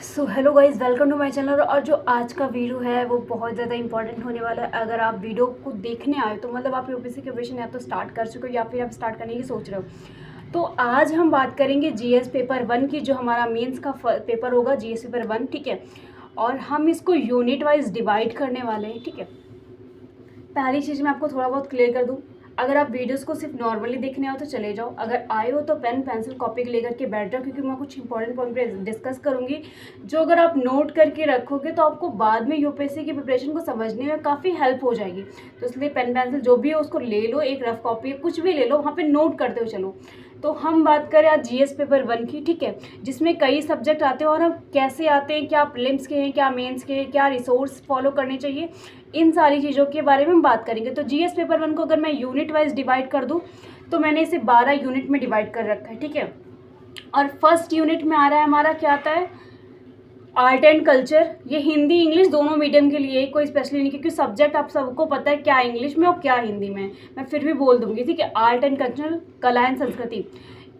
So hello guys, welcome to my channel. और जो आज का वीडियो है वो बहुत ज़्यादा इंपॉर्टेंट होने वाला है। अगर आप वीडियो को देखने आए तो मतलब आप यूपीएससी के प्रिपरेशन या तो स्टार्ट कर चुके हो या फिर आप स्टार्ट करने की सोच रहे हो। तो आज हम बात करेंगे जीएस पेपर 1 की, जो हमारा मेंस का पेपर होगा जीएस पेपर 1, ठीक है। और हम इसको यूनिट वाइज डिवाइड करने वाले हैं, ठीक है। पहली चीज़ मैं आपको थोड़ा बहुत क्लियर कर दूँ, अगर आप वीडियोस को सिर्फ नॉर्मली देखने आओ तो चले जाओ, अगर आए हो तो पेन पेंसिल कॉपी लेकर के बैठ जाओ, क्योंकि मैं कुछ इंपॉर्टेंट पॉइंट पे डिस्कस करूंगी जो अगर आप नोट करके रखोगे तो आपको बाद में यूपीएससी की प्रिपरेशन को समझने में काफ़ी हेल्प हो जाएगी। तो इसलिए पेन पेंसिल जो भी हो उसको ले लो, एक रफ कॉपी कुछ भी ले लो, वहाँ पर नोट करते हो चलो। तो हम बात करें आज जीएस पेपर 1 की, ठीक है, जिसमें कई सब्जेक्ट आते हैं और हम कैसे आते हैं, क्या प्रीलिम्स के हैं, क्या मेंस के हैं, क्या रिसोर्स फॉलो करने चाहिए, इन सारी चीज़ों के बारे में हम बात करेंगे। तो जीएस पेपर 1 को अगर मैं यूनिट वाइज डिवाइड कर दूं तो मैंने इसे 12 यूनिट में डिवाइड कर रखा है, ठीक है। और फर्स्ट यूनिट में आ रहा है हमारा, क्या आता है, आर्ट एंड कल्चर। ये हिंदी इंग्लिश दोनों मीडियम के लिए, कोई स्पेशली नहीं, क्योंकि सब्जेक्ट आप सबको पता है क्या इंग्लिश में और क्या हिंदी में, मैं फिर भी बोल दूंगी, ठीक है। आर्ट एंड कल्चर, कला एंड संस्कृति,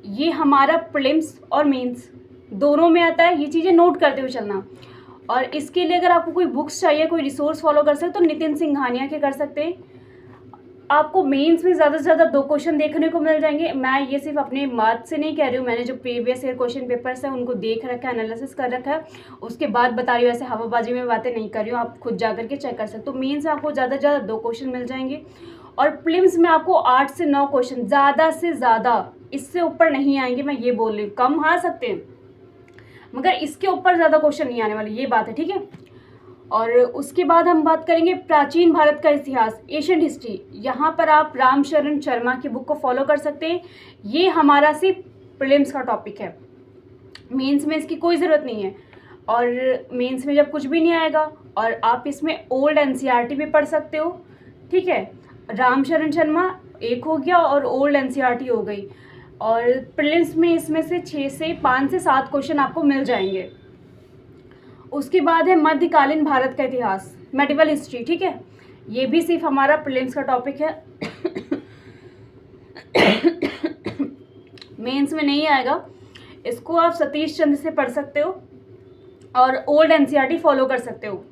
ये हमारा प्रीलिम्स और मेंस दोनों में आता है। ये चीज़ें नोट करते हुए चलना। और इसके लिए अगर आपको कोई बुक्स चाहिए, कोई रिसोर्स फॉलो कर सकते तो नितिन सिंघानिया के कर सकते हैं। आपको मेंस में ज़्यादा से ज़्यादा 2 क्वेश्चन देखने को मिल जाएंगे। मैं ये सिर्फ अपने बात से नहीं कह रही हूँ, मैंने जो प्रीवियस ईयर क्वेश्चन पेपर्स हैं उनको देख रखा है, एनालिसिस कर रखा है, उसके बाद बता रही हूँ। ऐसे हवाबाजी में बातें नहीं कर रही हूँ, आप खुद जा करके चेक कर सकते हो। तो मेंस में आपको ज़्यादा से ज़्यादा 2 क्वेश्चन मिल जाएंगे और प्रीलिम्स में आपको 8 से 9 क्वेश्चन, ज़्यादा से ज़्यादा, इससे ऊपर नहीं आएंगे। मैं ये बोल रही हूँ, कम आ सकते हैं मगर इसके ऊपर ज़्यादा क्वेश्चन नहीं आने वाले, ये बात है, ठीक है। और उसके बाद हम बात करेंगे प्राचीन भारत का इतिहास, एशियंट हिस्ट्री। यहाँ पर आप रामशरण शर्मा की बुक को फॉलो कर सकते हैं। ये हमारा सिर्फ प्रीलिम्स का टॉपिक है, मेंस में इसकी कोई ज़रूरत नहीं है। और मेंस में जब कुछ भी नहीं आएगा, और आप इसमें ओल्ड एनसीईआरटी भी पढ़ सकते हो, ठीक है। रामशरण शर्मा एक हो गया और ओल्ड एनसीईआरटी हो गई। और प्रीलिम्स में इसमें से 5 से 7 क्वेश्चन आपको मिल जाएंगे। उसके बाद है मध्यकालीन भारत का इतिहास, मेडिवल हिस्ट्री, ठीक है। ये भी सिर्फ हमारा प्रीलिम्स का टॉपिक है, मेंस में नहीं आएगा। इसको आप सतीश चंद्र से पढ़ सकते हो और ओल्ड एनसीईआरटी फॉलो कर सकते हो।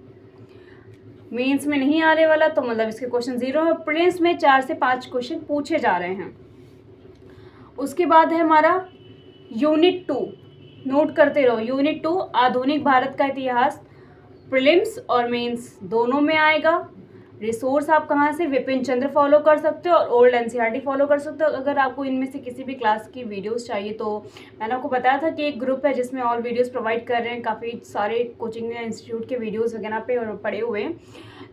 मेंस में नहीं आने वाला तो मतलब इसके क्वेश्चन 0 है। प्रीलिम्स में 4 से 5 क्वेश्चन पूछे जा रहे हैं। उसके बाद है हमारा यूनिट 2, नोट करते रहो। यूनिट 2 आधुनिक भारत का इतिहास, प्रीलिम्स और मेंस दोनों में आएगा। रिसोर्स आप कहाँ से, विपिन चंद्र फॉलो कर सकते हो और ओल्ड एनसीईआरटी फॉलो कर सकते हो। अगर आपको इनमें से किसी भी क्लास की वीडियोस चाहिए तो मैंने आपको बताया था कि एक ग्रुप है जिसमें ऑल वीडियोस प्रोवाइड कर रहे हैं, काफ़ी सारे कोचिंग इंस्टीट्यूट के वीडियोस वगैरह पे पड़े हुए हैं।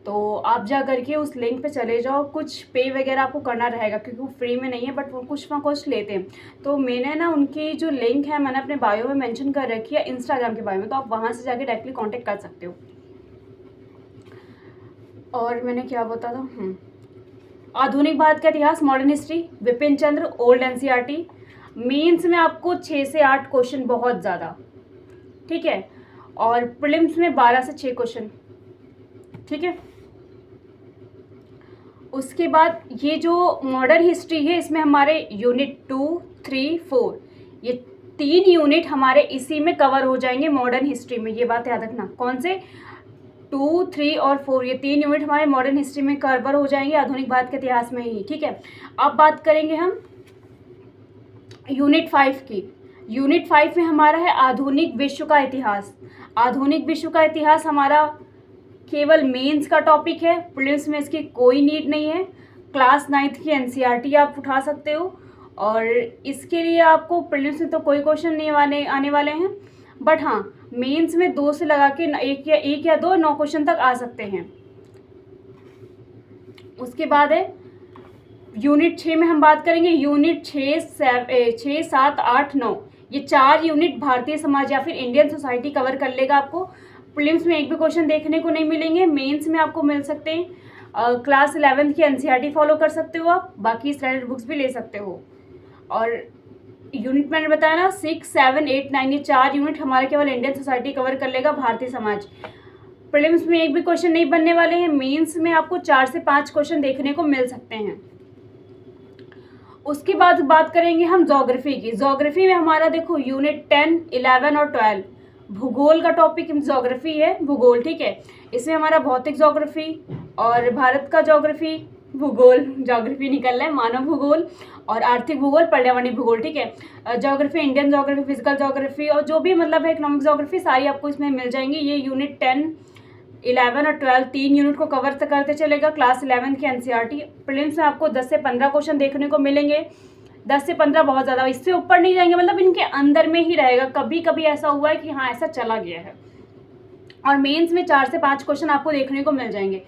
तो आप जा करके उस लिंक पे चले जाओ। कुछ पे वगैरह आपको करना रहेगा क्योंकि वो फ्री में नहीं है, बट वो कुछ ना कुछ लेते हैं। तो मैंने ना उनकी जो लिंक है मैंने अपने बायो में मेंशन कर रखी है, इंस्टाग्राम के बायो में, तो आप वहाँ से जाके डायरेक्टली कांटेक्ट कर सकते हो। और मैंने क्या बता था, आधुनिक भारत का इतिहास, मॉडर्न हिस्ट्री, विपिन चंद्र, ओल्ड एनसीईआरटी। मेंस में आपको 6 से 8 क्वेश्चन, बहुत ज़्यादा, ठीक है। और प्रीलिम्स में 12 से 6 क्वेश्चन, ठीक है। उसके बाद ये जो मॉडर्न हिस्ट्री है, इसमें हमारे यूनिट 2, 3, 4, ये 3 यूनिट हमारे इसी में कवर हो जाएंगे मॉडर्न हिस्ट्री में। ये बात याद रखना, कौन से, 2, 3 और 4, ये 3 यूनिट हमारे मॉडर्न हिस्ट्री में कवर हो जाएंगे, आधुनिक भारत के इतिहास में ही, ठीक है। अब बात करेंगे हम यूनिट 5 की। यूनिट 5 में हमारा है आधुनिक विश्व का इतिहास। आधुनिक विश्व का इतिहास हमारा केवल मेंस का टॉपिक है, प्रीलिम्स में इसकी कोई नीड नहीं है। क्लास 9th की एनसीईआरटी आप उठा सकते हो और इसके लिए आपको प्रीलिम्स में तो कोई क्वेश्चन नहीं आने वाले हैं, बट हाँ मेंस में 2 से लगा के एक या 2 9 क्वेश्चन तक आ सकते हैं। उसके बाद है यूनिट 6 में हम बात करेंगे। यूनिट 6, 7, 8, 9, ये 4 यूनिट भारतीय समाज या फिर इंडियन सोसाइटी कवर कर लेगा। आपको प्रीलिम्स में एक भी क्वेश्चन देखने को नहीं मिलेंगे, मेंस में आपको मिल सकते हैं। क्लास 11th की एनसीईआरटी फॉलो कर सकते हो आप, बाकी स्टैंडर्ड बुक्स भी ले सकते हो। और यूनिट मैंने बताया ना, 6, 7, 8, 9, ये 4 यूनिट हमारे केवल इंडियन सोसाइटी कवर कर लेगा, भारतीय समाज। प्रीलिम्स में एक भी क्वेश्चन नहीं बनने वाले हैं, मेंस में आपको 4 से 5 क्वेश्चन देखने को मिल सकते हैं। उसके बाद बात करेंगे हम ज्योग्राफी की। ज्योग्राफी में हमारा देखो यूनिट 10, 11 और 12 भूगोल का टॉपिक ज्योग्राफी है, भूगोल, ठीक है। इसमें हमारा भौतिक ज्योग्राफी और भारत का ज्योग्राफी, भूगोल ज्योग्राफी निकल रहा है, मानव भूगोल और आर्थिक भूगोल, पर्यावरणीय भूगोल, ठीक है। Geography, Indian geography, physical geography और जो भी मतलब है इकोनॉमिक ज्योग्राफी, सारी आपको इसमें मिल जाएंगी। ये यूनिट 10, 11 और 12 तीन यूनिट को कवर करते चलेगा। क्लास 11 की एनसीईआरटी प्रीलिम्स में आपको 10 से 15 क्वेश्चन देखने को मिलेंगे। 10 से 15 बहुत ज़्यादा, इससे ऊपर नहीं जाएंगे, मतलब इनके अंदर में ही रहेगा। कभी कभी ऐसा हुआ है कि हाँ ऐसा चला गया है। और मेंस में 4 से 5 क्वेश्चन आपको देखने को मिल जाएंगे।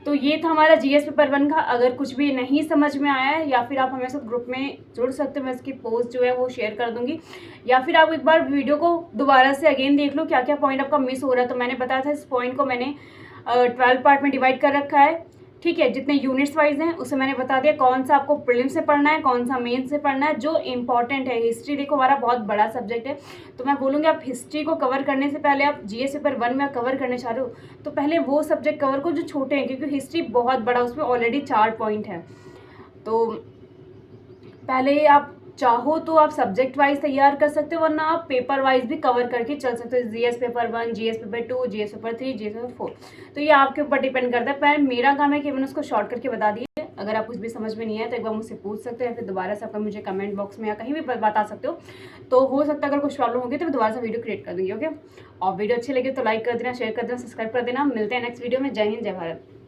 तो ये था हमारा जीएस पेपर 1 का। अगर कुछ भी नहीं समझ में आया है या फिर आप हमारे साथ ग्रुप में जुड़ सकते हो, मैं इसकी पोस्ट जो है वो शेयर कर दूंगी, या फिर आप एक बार वीडियो को दोबारा से अगेन देख लो क्या क्या पॉइंट आपका मिस हो रहा है। तो मैंने बताया था इस पॉइंट को मैंने 12 पार्ट में डिवाइड कर रखा है, ठीक है। जितने यूनिट्स वाइज हैं उसे मैंने बता दिया, कौन सा आपको प्रीलिम से पढ़ना है, कौन सा मेन से पढ़ना है। जो इंपॉर्टेंट है, हिस्ट्री देखो हमारा बहुत बड़ा सब्जेक्ट है, तो मैं बोलूँगी आप हिस्ट्री को कवर करने से पहले, आप जीएस पेपर 1 में कवर करने चाह रहे हो तो पहले वो सब्जेक्ट कवर को जो छोटे हैं, क्योंकि हिस्ट्री बहुत बड़ा, उसमें ऑलरेडी 4 पॉइंट है। तो पहले आप चाहो तो आप सब्जेक्ट वाइज तैयार कर सकते हो, वरना आप पेपर वाइज भी कवर करके चल सकते हो। GS paper 1, GS paper 2, GS paper 3, GS paper 4, तो ये आपके ऊपर डिपेंड करता है। पर मेरा काम है कि मैंने उसको शॉर्ट करके बता दिया। अगर आप कुछ भी समझ में नहीं आया तो एक बार मुझसे पूछ सकते हो, या फिर दोबारा से आपका मुझे कमेंट बॉक्स में या कहीं भी बता सकते हो। तो हो सकता है अगर कुछ प्रॉब्लम होगी तो मैं दोबारा से वीडियो क्रिएट कर दूँगी, ओके। और वीडियो अच्छी लगी तो लाइक कर देना, शेयर कर देना, सब्सक्राइब कर देना। मिलते हैं नेक्स्ट वीडियो में। जय हिंद, जय भारत।